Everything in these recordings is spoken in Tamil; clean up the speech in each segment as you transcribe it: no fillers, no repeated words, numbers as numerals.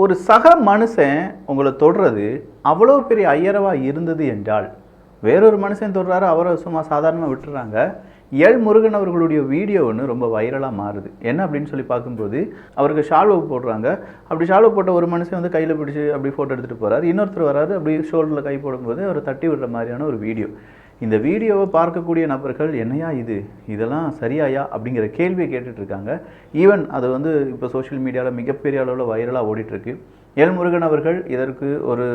ஒரு சக மனுஷன் உங்கள தொடுறது அவ்வளோ பெரிய ஐயரவா இருந்தது என்றால், வேறொரு மனுஷன் தொடுறாரு, அவரை சும்மா சாதாரணமா விட்டுர்றாங்க. எல். முருகன் அவர்களுடைய வீடியோ ஒண்ணு ரொம்ப வைரலா மாறுது. என்ன அப்படின்னு சொல்லி பார்க்கும்போது, அவருக்கு ஷால்வ் போடுறாங்க. அப்படி ஷால்வ் போட்ட ஒரு மனுஷன் வந்து கையில பிடிச்சு அப்படி ஃபோட்டோ எடுத்துட்டு போறாரு. இன்னொருத்தர் வராரு, அப்படி ஷோல்டர்ல கை போடும்போது அவரை தட்டி விடுற மாதிரியான ஒரு வீடியோ. இந்த வீடியோவை பார்க்கக்கூடிய நபர்கள், என்னையா இது, இதெல்லாம் சரியாயா அப்படிங்கிற கேள்வியை கேட்டுட்டு இருக்காங்க. ஈவன் அது வந்து இப்போ சோஷியல் மீடியாவில் மிகப்பெரிய அளவில் வைரலாக ஓடிட்டுருக்கு. எல். முருகன் அவர்கள் இதற்கு ஒரு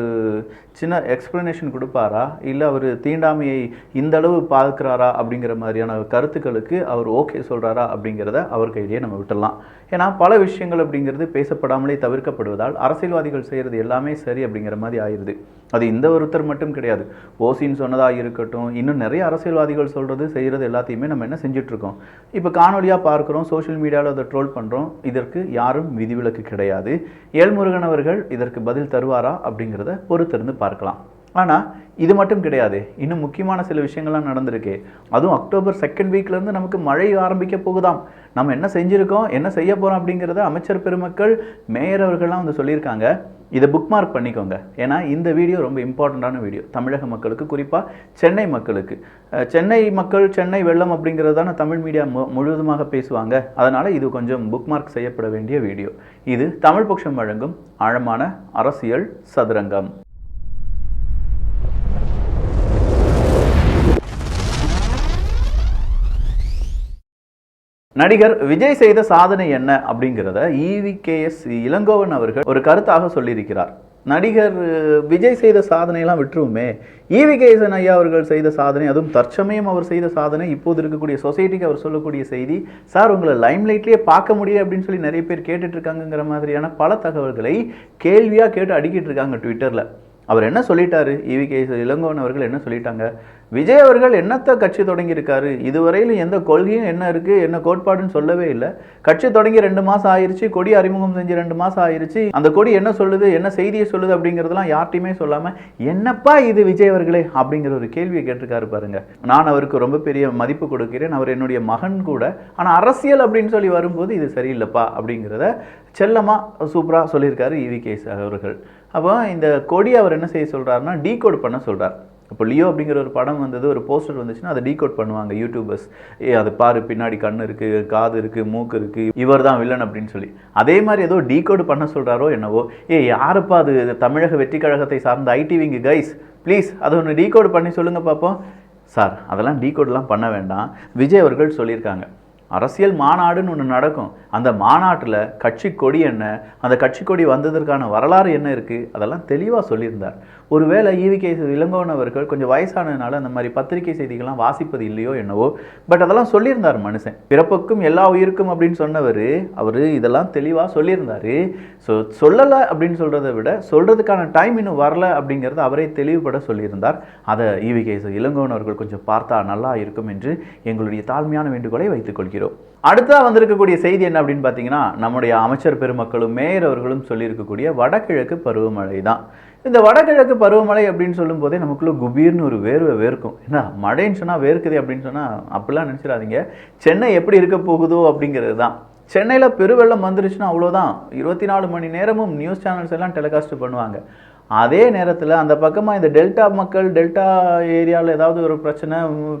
சின்ன எக்ஸ்பிளனேஷன் கொடுப்பாரா, இல்லை அவர் தீண்டாமையை இந்த அளவு பார்க்குறாரா அப்படிங்கிற மாதிரியான கருத்துக்களுக்கு அவர் ஓகே சொல்கிறாரா அப்படிங்கிறத அவர் கையிலேயே நம்ம விட்டுடலாம். ஏன்னா பல விஷயங்கள் அப்படிங்கிறது பேசப்படாமலே தவிர்க்கப்படுவதால் அரசியல்வாதிகள் செய்கிறது எல்லாமே சரி அப்படிங்கிற மாதிரி ஆயிடுது. அது இந்த ஒருத்தர் மட்டும் கிடையாது. ஓசின்னு சொன்னதாக இருக்கட்டும், இன்னும் நிறைய அரசியல்வாதிகள் சொல்கிறது செய்கிறது எல்லாத்தையுமே நம்ம என்ன செஞ்சிட்ருக்கோம், இப்போ காணொலியாக பார்க்குறோம், சோஷியல் மீடியாவில் அதை ட்ரோல் பண்ணுறோம். இதற்கு யாரும் விதிவிலக்கு கிடையாது. எல். முருகன் அவர்கள் இதற்கு பதில் தருவாரா அப்படிங்கிறத பொறுத்திருந்து பார்க்கலாம். ஆனால் இது மட்டும் கிடையாது, இன்னும் முக்கியமான சில விஷயங்கள்லாம் நடந்திருக்கு. அதுவும் அக்டோபர் 2nd வீக்லேருந்து நமக்கு மழை ஆரம்பிக்க போகுதாம். நம்ம என்ன செஞ்சுருக்கோம், என்ன செய்ய போகிறோம் அப்படிங்கிறத அமைச்சர் பெருமக்கள், மேயர் அவர்கள்லாம் வந்து சொல்லியிருக்காங்க. இதை புக் மார்க் பண்ணிக்கோங்க. ஏன்னா இந்த வீடியோ ரொம்ப இம்பார்ட்டண்ட்டான வீடியோ தமிழக மக்களுக்கு, குறிப்பாக சென்னை மக்களுக்கு. சென்னை மக்கள், சென்னை வெள்ளம் அப்படிங்கிறது தானே தமிழ் மீடியா முழுவதுமாக பேசுவாங்க. அதனால் இது கொஞ்சம் புக் மார்க் செய்யப்பட வேண்டிய வீடியோ. இது தமிழ் பக்ஷம் வழங்கும் ஆழமான அரசியல் சதுரங்கம். நடிகர் விஜய் செய்த சாதனை என்ன அப்படிங்கிறத EVKS இளங்கோவன் அவர்கள் ஒரு கருத்தாக சொல்லியிருக்கிறார். நடிகர் விஜய் செய்த சாதனையெல்லாம் விட்டுருவோமே, EVKS ஐயா அவர்கள் செய்த சாதனை, அதுவும் தற்சமயம் அவர் செய்த சாதனை, இப்போது இருக்கக்கூடிய சொசைட்டிக்கு அவர் சொல்லக்கூடிய செய்தி, சார் உங்களை லைம்லைட்லேயே பார்க்க முடியும் அப்படின்னு சொல்லி நிறைய பேர் கேட்டுட்டு இருக்காங்கிற மாதிரியான பல தகவல்களை கேள்வியாக கேட்டு அடிக்கிட்டு இருக்காங்க ட்விட்டரில். அவர் என்ன சொல்லிட்டாரு, EVKS இளங்கோவன் அவர்கள் என்ன சொல்லிட்டாங்க, விஜய் அவர்கள் என்னத்தை கட்சி தொடங்கியிருக்காரு, இதுவரையிலும் எந்த கொள்கையும் என்ன இருக்குது, என்ன கோட்பாடுன்னு சொல்லவே இல்லை. கட்சி தொடங்கி 2 மாதம் ஆயிடுச்சு, கொடி அறிமுகம் செஞ்சு 2 மாதம் ஆயிடுச்சு, அந்த கொடி என்ன சொல்லுது, என்ன செய்தியை சொல்லுது அப்படிங்கிறதெல்லாம் யார்ட்டையுமே சொல்லாமல் என்னப்பா இது விஜய் அவர்களே அப்படிங்கிற ஒரு கேள்வியை கேட்டிருக்காரு பாருங்க. நான் அவருக்கு ரொம்ப பெரிய மதிப்பு கொடுக்கிறேன், அவர் என்னுடைய மகன் கூட. ஆனால் அரசியல் அப்படின்னு சொல்லி வரும்போது இது சரியில்லைப்பா அப்படிங்கிறத செல்லமாக சூப்பராக சொல்லியிருக்காரு EVKS அவர்கள். அப்போ இந்த கொடி அவர் என்ன செய்ய சொல்கிறாருன்னா, டீகோட் பண்ண சொல்கிறார். இப்போ லியோ அப்படிங்கிற ஒரு படம் வந்தது, ஒரு போஸ்டர் வந்துச்சுன்னா அதை டீகோட் பண்ணுவாங்க யூடியூபர்ஸ். அது பாரு, பின்னாடி கண் இருக்குது, காது இருக்குது, மூக்கு இருக்குது, இவர் தான் வில்லன் அப்படின்னு சொல்லி. அதே மாதிரி ஏதோ டீகோட் பண்ண சொல்கிறாரோ என்னவோ. யாருப்பா அது, தமிழக வெற்றி கழகத்தை சார்ந்த IT விங்கு கைஸ், ப்ளீஸ் அதை ஒன்று டீகோட் பண்ணி சொல்லுங்கள் பார்ப்போம். சார் அதெல்லாம் டீகோட்லாம் பண்ண வேண்டாம். விஜய் அவர்கள் சொல்லியிருக்காங்க, அரசியல் மாநாடுன்னு ஒன்று நடக்கும், அந்த மாநாட்டில் கட்சி கொடி என்ன, அந்த கட்சி கொடி வந்ததற்கான வரலாறு என்ன இருக்குது, அதெல்லாம் தெளிவாக சொல்லியிருந்தார். ஒருவேளை EVKS இளங்கோவன் அவர்கள் கொஞ்சம் வயசானதுனால அந்த மாதிரி பத்திரிகை செய்திகள்லாம் வாசிப்பது இல்லையோ என்னவோ, பட் அதெல்லாம் சொல்லியிருந்தார் மனுஷன். பிறப்புக்கும் எல்லா உயிருக்கும் அப்படின்னு சொன்னவர், அவர் இதெல்லாம் தெளிவாக சொல்லியிருந்தார். ஸோ சொல்லலை அப்படின்னு சொல்கிறத விட சொல்கிறதுக்கான டைம் இன்னும் வரல அப்படிங்கிறத அவரே தெளிவுபட சொல்லியிருந்தார். அதை EVKS இளங்கோவன் அவர்கள் கொஞ்சம் பார்த்தா நல்லா இருக்கும் என்று எங்களுடைய தாழ்மையான வேண்டுகோளை வைத்துக் கொள்கிறோம். அடுத்ததாக வந்திருக்கக்கூடிய செய்தி என்ன அப்படின்னு பார்த்தீங்கன்னா, நம்முடைய அமைச்சர் பெருமக்களும் மேயர் அவர்களும் சொல்லியிருக்கக்கூடிய வடகிழக்கு பருவமழை தான். இந்த வடகிழக்கு பருவமழை அப்படின்னு சொல்லும் போதே நமக்குள்ள குபீர்னு ஒரு வேர்வை வேர்க்கும். ஏன்னா மழைன்னு சொன்னால் வேர்க்குது அப்படின்னு சொன்னால் அப்படிலாம் நினச்சிடாதீங்க. சென்னை எப்படி இருக்க போகுதோ அப்படிங்கிறது தான். சென்னையில் பெருவெள்ளம் வந்துருச்சுன்னா அவ்வளோதான், 24 மணி நேரமும் நியூஸ் சேனல்ஸ் எல்லாம் டெலிகாஸ்ட் பண்ணுவாங்க. அதே நேரத்தில் அந்த பக்கமாக இந்த டெல்டா மக்கள், டெல்டா ஏரியாவில் ஏதாவது ஒரு பிரச்சனை,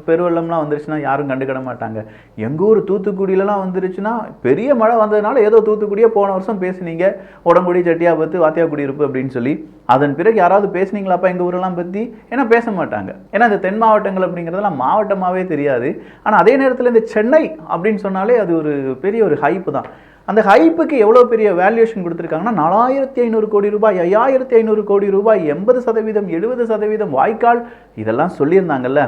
பெருவெள்ளம்லாம் வந்துருச்சுன்னா யாரும் கண்டுக்கிட மாட்டாங்க. எங்கள் ஊர் தூத்துக்குடியிலலாம் வந்துருச்சுன்னா, பெரிய மழை வந்ததுனால ஏதோ தூத்துக்குடியே போன வருஷம் பேசுனீங்க, உடம்புடி சட்டியாபத்து வாத்தியாக்குடி இருப்பு அப்படின்னு சொல்லி. அதன் பிறகு யாராவது பேசுனீங்களாப்பா எங்கள் ஊரெல்லாம் பற்றி? ஏன்னா பேச மாட்டாங்க. ஏன்னா இந்த தென் மாவட்டங்கள் அப்படிங்கிறதெல்லாம் மாவட்டமாகவே தெரியாது. ஆனால் அதே நேரத்தில் இந்த சென்னை அப்படின்னு சொன்னாலே அது ஒரு பெரிய ஒரு ஹைப்பு தான். அந்த ஹைப்புக்கு எவ்வளோ பெரிய வேல்யூஷன் கொடுத்துருக்காங்கன்னா, 4500 கோடி ரூபாய், 5500 கோடி ரூபாய், 80%, 70% வாய்க்கால், இதெல்லாம் சொல்லியிருந்தாங்கல்ல.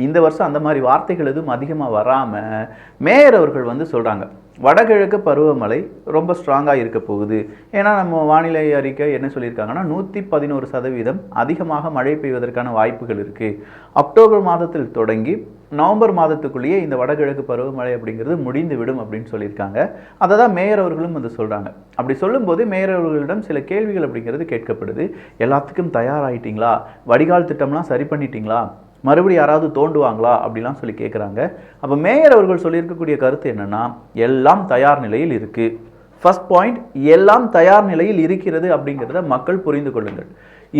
இந்த வருஷம் அந்த மாதிரி வார்த்தைகள் எதுவும் அதிகமாக வராமல் மேயர் அவர்கள் வந்து சொல்கிறாங்க, வடகிழக்கு பருவமழை ரொம்ப ஸ்ட்ராங்காக இருக்க போகுது. ஏன்னா நம்ம வானிலை அறிக்கை என்ன சொல்லியிருக்காங்கன்னா, 111% அதிகமாக மழை பெய்வதற்கான வாய்ப்புகள் இருக்குது. அக்டோபர் மாதத்தில் தொடங்கி நவம்பர் மாதத்துக்குள்ளேயே இந்த வடகிழக்கு பருவமழை அப்படிங்கிறது முடிந்து விடும் அப்படின்னு சொல்லியிருக்காங்க. அதை தான் மேயர் அவர்களும் வந்து சொல்கிறாங்க. அப்படி சொல்லும்போது மேயர் அவர்களிடம் சில கேள்விகள் அப்படிங்கிறது கேட்கப்படுது. எல்லாத்துக்கும் தயாராகிட்டீங்களா, வடிகால் திட்டம்லாம் சரி பண்ணிட்டீங்களா, மறுபடியும் யாராவது தோண்டுவாங்களா அப்படிலாம் சொல்லி கேட்குறாங்க. அப்போ மேயர் அவர்கள் சொல்லியிருக்கக்கூடிய கருத்து என்னென்னா, எல்லாம் தயார் நிலையில் இருக்குது. ஃபர்ஸ்ட் பாயிண்ட், எல்லாம் தயார் நிலையில் இருக்கிறது அப்படிங்கிறத மக்கள் புரிந்து கொள்ளுங்கள்.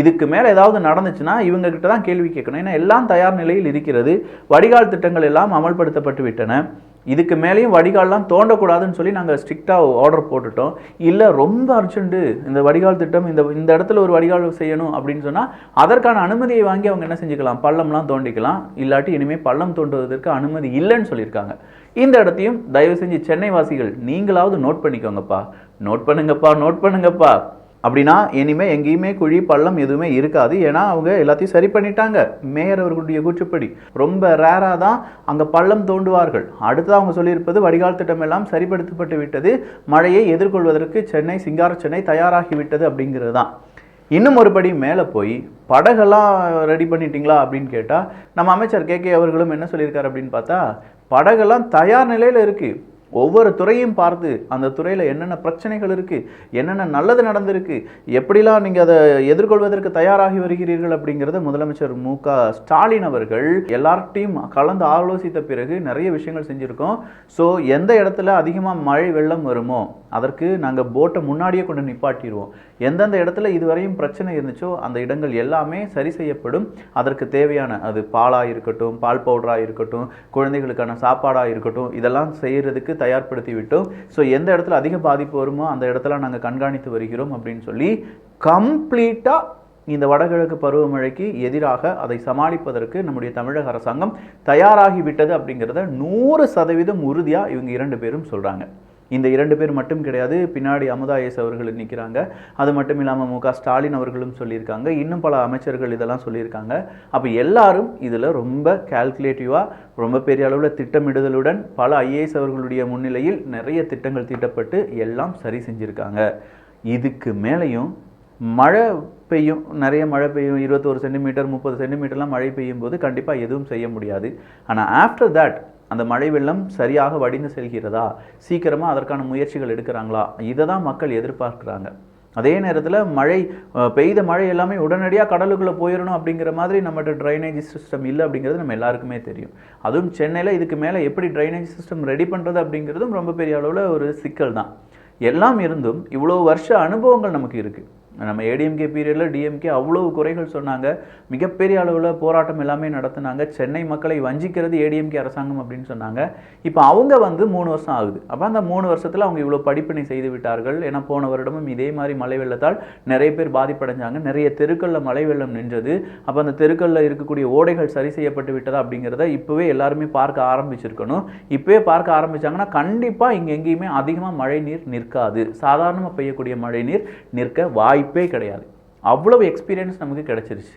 இதுக்கு மேலே ஏதாவது நடந்துச்சுன்னா இவங்க கிட்ட தான் கேள்வி கேட்கணும். ஏன்னா எல்லாம் தயார் நிலையில் இருக்கிறது, வடிகால் திட்டங்கள் எல்லாம் அமல்படுத்தப்பட்டு விட்டன, இதுக்கு மேலேயும் வடிகால்லாம் தோண்டக்கூடாதுன்னு சொல்லி நாங்கள் ஸ்ட்ரிக்டாக ஆர்டர் போட்டுட்டோம். இல்லை ரொம்ப அர்ஜென்ட்டு இந்த வடிகால் திட்டம் இந்த இடத்துல ஒரு வடிகால் செய்யணும் அப்படின்னு சொன்னால் அதற்கான அனுமதியை வாங்கி அவங்க என்ன செஞ்சுக்கலாம், பள்ளம்லாம் தோண்டிக்கலாம். இல்லாட்டி இனிமேல் பள்ளம் தோண்டுவதற்கு அனுமதி இல்லைன்னு சொல்லியிருக்காங்க. இந்த இடத்தையும் தயவு செஞ்சு சென்னை வாசிகள் நீங்களாவது நோட் பண்ணிக்கோங்கப்பா, நோட் பண்ணுங்கப்பா. அப்படின்னா இனிமேல் எங்கேயுமே குழி பள்ளம் எதுவுமே இருக்காது. ஏன்னா அவங்க எல்லாத்தையும் சரி பண்ணிட்டாங்க. மேயர் அவர்களுடைய கூற்றுப்படி ரொம்ப ரேராக தான் அங்கே பள்ளம் தோண்டுவார்கள். அடுத்து அவங்க சொல்லியிருப்பது வடிகால் திட்டம் எல்லாம் சரிப்படுத்தப்பட்டு விட்டது, மழையை எதிர்கொள்வதற்கு சென்னை சிங்கார சென்னை தயாராகிவிட்டது அப்படிங்கிறது தான். இன்னும் ஒரு படி மேலே போய் படகெல்லாம் ரெடி பண்ணிட்டீங்களா அப்படின்னு கேட்டால் நம்ம அமைச்சர் கே அவர்களும் என்ன சொல்லியிருக்காரு அப்படின்னு பார்த்தா, படகெல்லாம் தயார் நிலையில் இருக்குது. ஒவ்வொரு துறையும் பார்த்து அந்த துறையில் என்னென்ன பிரச்சனைகள் இருக்குது, என்னென்ன நல்லது நடந்திருக்கு, எப்படிலாம் நீங்கள் அதை எதிர்கொள்வதற்கு தயாராகி வருகிறீர்கள் அப்படிங்கிறத முதலமைச்சர் மு.க.ஸ்டாலின் அவர்கள் எல்லார்ட்டையும் கலந்து ஆலோசித்த பிறகு நிறைய விஷயங்கள் செஞ்சுருக்கோம். ஸோ எந்த இடத்துல அதிகமாக மழை வெள்ளம் வருமோ அதற்கு நாங்கள் போட்டை முன்னாடியே கொண்டு நிப்பாட்டிடுவோம். எந்தெந்த இடத்துல இதுவரையும் பிரச்சனை இருந்துச்சோ அந்த இடங்கள் எல்லாமே சரி செய்யப்படும். அதற்கு தேவையான அது பாலாக இருக்கட்டும், பால் பவுடராக இருக்கட்டும், குழந்தைகளுக்கான சாப்பாடாக இருக்கட்டும், இதெல்லாம் செய்கிறதுக்கு தயார்படுத்தி விட்டோம். ஸோ எந்த இடத்துல அதிக பாதிப்பு வருமோ அந்த இடத்துல நாங்கள் கண்காணித்து வருகிறோம் அப்படின்னு சொல்லி கம்ப்ளீட்டாக இந்த வடகிழக்கு பருவமழைக்கு எதிராக அதை சமாளிப்பதற்கு நம்முடைய தமிழக அரசாங்கம் தயாராகிவிட்டது அப்படிங்கிறத 100% உறுதியாக இவங்க 2 பேரும் சொல்கிறாங்க. இந்த 2 பேர் மட்டும் கிடையாது, பின்னாடி அமுதா ஐஏஎஸ் அவர்கள் நிற்கிறாங்க. அது மட்டும் இல்லாமல் மு.க.ஸ்டாலின் அவர்களும் சொல்லியிருக்காங்க, இன்னும் பல அமைச்சர்கள் இதெல்லாம் சொல்லியிருக்காங்க. அப்போ எல்லாரும் இதில் ரொம்ப கால்குலேட்டிவாக ரொம்ப பெரிய அளவில் திட்டமிடுதலுடன் பல ஐஏஎஸ் அவர்களுடைய முன்னிலையில் நிறைய திட்டங்கள் தீட்டப்பட்டு எல்லாம் சரி செஞ்சுருக்காங்க. இதுக்கு மேலேயும் மழை பெய்யும், நிறைய மழை பெய்யும், 21 சென்டிமீட்டர் 30 சென்டிமீட்டர்லாம் மழை பெய்யும் போது கண்டிப்பாக எதுவும் செய்ய முடியாது. ஆனால் ஆஃப்டர் தட் அந்த மழை வெள்ளம் சரியாக வடிந்து செல்கிறதா, சீக்கிரமாக அதற்கான முயற்சிகள் எடுக்கிறாங்களா, இதை தான் மக்கள் எதிர்பார்க்குறாங்க. அதே நேரத்தில் பெய்த மழை எல்லாமே உடனடியாக கடலுக்குள்ளே போயிடணும் அப்படிங்கிற மாதிரி நம்மகிட்ட ட்ரைனேஜ் சிஸ்டம் இல்லை அப்படிங்கிறது நம்ம எல்லாருக்குமே தெரியும். அதுவும் சென்னையில் இதுக்கு மேலே எப்படி ட்ரைனேஜ் சிஸ்டம் ரெடி பண்ணுறது அப்படிங்கிறதும் ரொம்ப பெரிய அளவில் ஒரு சிக்கல் தான். எல்லாம் இருந்தும் இவ்வளோ வருஷ அனுபவங்கள் நமக்கு இருக்குது. நம்ம ஏடிஎம்கே பீரியடில் டிஎம்கே அவ்வளோ குறைகள் சொன்னாங்க, மிகப்பெரிய அளவில் போராட்டம் எல்லாமே நடத்தினாங்க, சென்னை மக்களை வஞ்சிக்கிறது ஏடிஎம்கே அரசாங்கம் அப்படின்னு சொன்னாங்க. இப்போ அவங்க 3 வருஷம் ஆகுது. அப்போ அந்த 3 வருஷத்தில் அவங்க இவ்வளோ படிப்பினை செய்து விட்டார்கள். ஏன்னா போன வருடமும் இதே மாதிரி மழை வெள்ளத்தால் நிறைய பேர் பாதிப்படைஞ்சாங்க, நிறைய தெருக்களில் மழை வெள்ளம் நின்றது. அப்போ அந்த தெருக்களில் இருக்கக்கூடிய ஓடைகள் சரி செய்யப்பட்டு விட்டதா அப்படிங்கிறத இப்போவே எல்லாருமே பார்க்க ஆரம்பிச்சிருக்கணும். இப்போவே பார்க்க ஆரம்பித்தாங்கன்னா கண்டிப்பாக இங்கே எங்கேயுமே அதிகமாக மழை நீர் நிற்காது, சாதாரணமாக பெய்யக்கூடிய மழை நீர் நிற்க வாய்ப்பே கிடையாது. அவ்வளவு எக்ஸ்பீரியன்ஸ் நமக்கு கிடைச்சிருச்சு.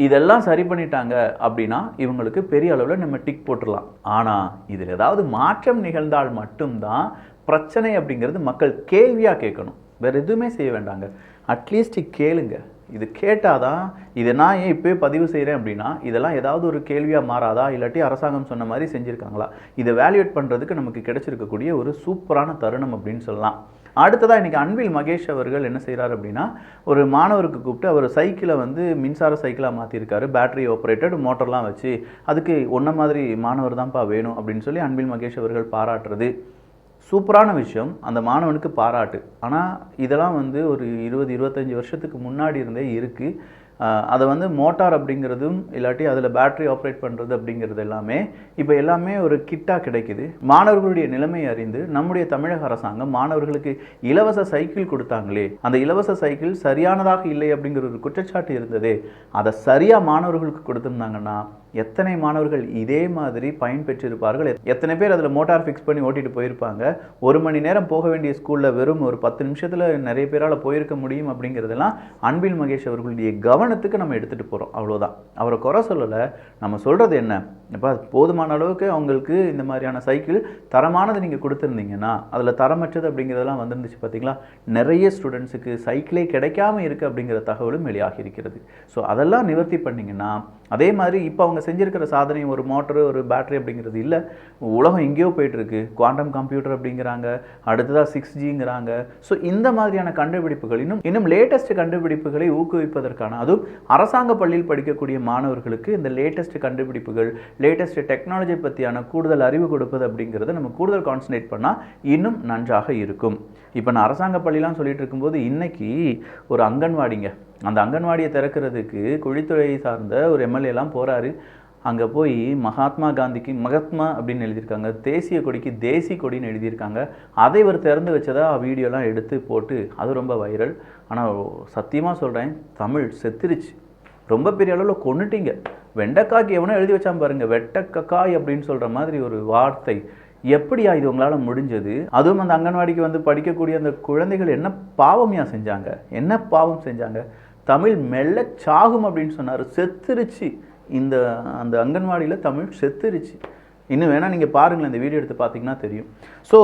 இதெல்லாம் சரி பண்ணிட்டாங்க அப்படின்னா இவங்களுக்கு பெரிய அளவில் நம்ம டிக் போட்டுடலாம். ஆனால் இதில் ஏதாவது மாற்றம் நிகழ்ந்தால் மட்டும்தான் பிரச்சனை அப்படிங்கிறது மக்கள் கேள்வியாக கேட்கணும், வேறு எதுவுமே செய்ய வேண்டாங்க. அட்லீஸ்ட் கேளுங்க. இது கேட்டால் தான், இதை நான் ஏன் இப்போயே பதிவு செய்கிறேன் அப்படின்னா இதெல்லாம் ஏதாவது ஒரு கேள்வியாக மாறாதா, இல்லாட்டி அரசாங்கம் சொன்ன மாதிரி செஞ்சுருக்காங்களா, இதை வேல்யூவேட் பண்ணுறதுக்கு நமக்கு கிடைச்சிருக்கக்கூடிய ஒரு சூப்பரான தருணம் அப்படின்னு சொல்லலாம். அடுத்ததாக இன்றைக்கி அன்பில் மகேஷ் அவர்கள் என்ன செய்கிறார் அப்படின்னா, ஒரு மாணவருக்கு கூப்பிட்டு அவர் சைக்கிளை மின்சார சைக்கிளாக மாற்றிருக்காரு, பேட்டரி ஆப்ரேட்டட் மோட்டர்லாம் வச்சு. அதுக்கு ஒன்றை மாதிரி மாணவர் தான்ப்பா வேணும் அப்படின்னு சொல்லி அன்பில் மகேஷ் அவர்கள் பாராட்டுறது சூப்பரான விஷயம். அந்த மாணவனுக்கு பாராட்டு. ஆனால் இதெல்லாம் ஒரு 20-25 வருஷத்துக்கு முன்னாடி இருந்தே இருக்குது. அதை மோட்டார் அப்படிங்கிறதும் இல்லாட்டி அதில் பேட்டரி ஆப்ரேட் பண்ணுறது அப்படிங்கிறது எல்லாமே இப்போ எல்லாமே ஒரு கிட்டாக கிடைக்குது. மாணவர்களுடைய நிலைமை அறிந்து நம்முடைய தமிழக அரசாங்கம் மாணவர்களுக்கு இலவச சைக்கிள் கொடுத்தாங்களே, அந்த இலவச சைக்கிள் சரியானதாக இல்லை அப்படிங்கிற ஒரு குற்றச்சாட்டு இருந்ததே, அதை சரியாக மாணவர்களுக்கு கொடுத்துருந்தாங்கன்னா எத்தனை மாணவர்கள் இதே மாதிரி பயன்பெற்றிருப்பார்கள், எத்தனை பேர் அதில் மோட்டார் ஃபிக்ஸ் பண்ணி ஓட்டிகிட்டு போயிருப்பாங்க. 1 மணி நேரம் போக வேண்டிய ஸ்கூலில் வெறும் ஒரு 10 நிமிஷத்தில் நிறைய பேரால் போயிருக்க முடியும் அப்படிங்கிறதெல்லாம் அன்பில் மகேஷ் அவர்களுடைய கவனத்துக்கு நம்ம எடுத்துகிட்டு போகிறோம். அவ்வளோதான். அவரை குறை சொல்லலை. நம்ம சொல்கிறது என்ன, இப்போ போதுமான அளவுக்கு அவங்களுக்கு இந்த மாதிரியான சைக்கிள் தரமானது நீங்கள் கொடுத்துருந்தீங்கன்னா, அதில் தரமற்றது அப்படிங்கிறதெல்லாம் வந்துருந்துச்சு பார்த்தீங்களா. நிறைய ஸ்டூடெண்ட்ஸுக்கு சைக்கிளே கிடைக்காம இருக்குது அப்படிங்கிற தகவலும் வெளியாகி இருக்கிறது. ஸோ அதெல்லாம் நிவர்த்தி பண்ணிங்கன்னா அதே மாதிரி இப்போ அவங்க செஞ்சிருக்கிற சாதனை ஒரு மோட்டரு ஒரு பேட்டரி அப்படிங்கிறது இல்லை. உலகம் எங்கேயோ போயிட்டுருக்கு. குவாண்டம் கம்ப்யூட்டர் அப்படிங்கிறாங்க, அடுத்ததாக 6Gங்கிறாங்க. ஸோ இந்த மாதிரியான கண்டுபிடிப்புகள் இன்னும் லேட்டஸ்ட் கண்டுபிடிப்புகளை ஊக்குவிப்பதற்கான, அதுவும் அரசாங்க பள்ளியில் படிக்கக்கூடிய மாணவர்களுக்கு இந்த லேட்டஸ்ட் கண்டுபிடிப்புகள், லேட்டஸ்ட் டெக்னாலஜி பற்றியான கூடுதல் அறிவு கொடுப்பது அப்படிங்கிறத நம்ம கூடுதல் கான்சன்ட்ரேட் பண்ணால் இன்னும் நன்றாக இருக்கும். இப்போ நான் அரசாங்க பள்ளிலாம் சொல்லிட்டு இருக்கும்போது இன்னைக்கு ஒரு அங்கன்வாடிங்க, அந்த அங்கன்வாடியை திறக்கிறதுக்கு குழித்துறை சார்ந்த ஒரு எம்எல்ஏலாம் போகிறாரு. அங்கே போய் மகாத்மா காந்திக்கு மகாத்மா அப்படின்னு எழுதியிருக்காங்க, தேசிய கொடிக்கு தேசி கொடின்னு எழுதியிருக்காங்க. அதை இவர் திறந்து வச்சதா வீடியோலாம் எடுத்து போட்டு அது ரொம்ப வைரல். ஆனால் சத்தியமாக சொல்கிறேன், தமிழ் செத்துருச்சு. ரொம்ப பெரிய அளவில் கொண்டுட்டீங்க. வெண்டைக்காய்க்கு எவனோ எழுதி வச்சான் பாருங்க, வெட்டக்காய் அப்படின்னு சொல்கிற மாதிரி ஒரு வார்த்தை. எப்படியா இது உங்களால் முடிஞ்சது? அதுவும் அந்த அங்கன்வாடிக்கு வந்து படிக்கக்கூடிய அந்த குழந்தைகள் என்ன பாவம்யா செஞ்சாங்க? என்ன பாவம் செஞ்சாங்க? தமிழ் மெல்ல சாகும் அப்படின்னு சொன்னார். செத்துருச்சு. அந்த அங்கன்வாடியில் தமிழ் செத்துருச்சு. இன்னும் வேணால் நீங்கள் பாருங்களேன், இந்த வீடியோ எடுத்து பார்த்தீங்கன்னா தெரியும். ஸோ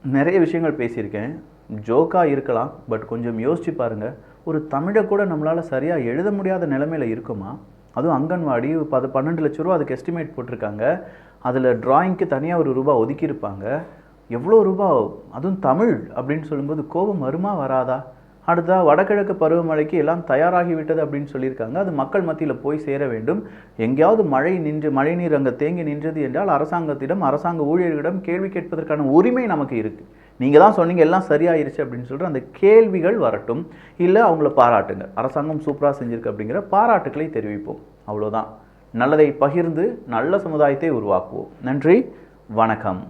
நிறைய விஷயங்கள் பேசியிருக்கேன். ஜோக்காக இருக்கலாம், பட் கொஞ்சம் யோசிச்சு பாருங்கள். ஒரு தமிழை கூட நம்மளால் சரியாக எழுத முடியாத நிலைமையில் இருக்குமா? அதுவும் அங்கன்வாடி 12 லட்ச ரூபா அதுக்கு எஸ்டிமேட் போட்டிருக்காங்க. அதில் ட்ராயிங்க்கு தனியாக ஒரு ரூபா ஒதுக்கியிருப்பாங்க. எவ்வளோ ரூபா? அதுவும் தமிழ் அப்படின்னு சொல்லும்போது கோபம் வருமா வராதா? அடுத்ததாக வடகிழக்கு பருவமழைக்கு எல்லாம் தயாராகிவிட்டது அப்படின்னு சொல்லியிருக்காங்க. அது மக்கள் மத்தியில் போய் சேர வேண்டும். எங்கேயாவது மழைநீர் அங்கே தேங்கி நின்றது என்றால் அரசாங்கத்திடம், அரசாங்க ஊழியர்களிடம் கேள்வி கேட்பதற்கான உரிமை நமக்கு இருக்குது. நீங்கள் தான் சொன்னீங்க எல்லாம் சரியாயிருச்சு அப்படின்னு சொல்கிற அந்த கேள்விகள் வரட்டும். இல்லை அவங்கள பாராட்டுங்க, அரசாங்கம் சூப்பராக செஞ்சுருக்கு அப்படிங்கிற பாராட்டுக்களை தெரிவிப்போம். அவ்வளோதான். நல்லதை பகிர்ந்து நல்ல சமுதாயத்தை உருவாக்குவோம். நன்றி, வணக்கம்.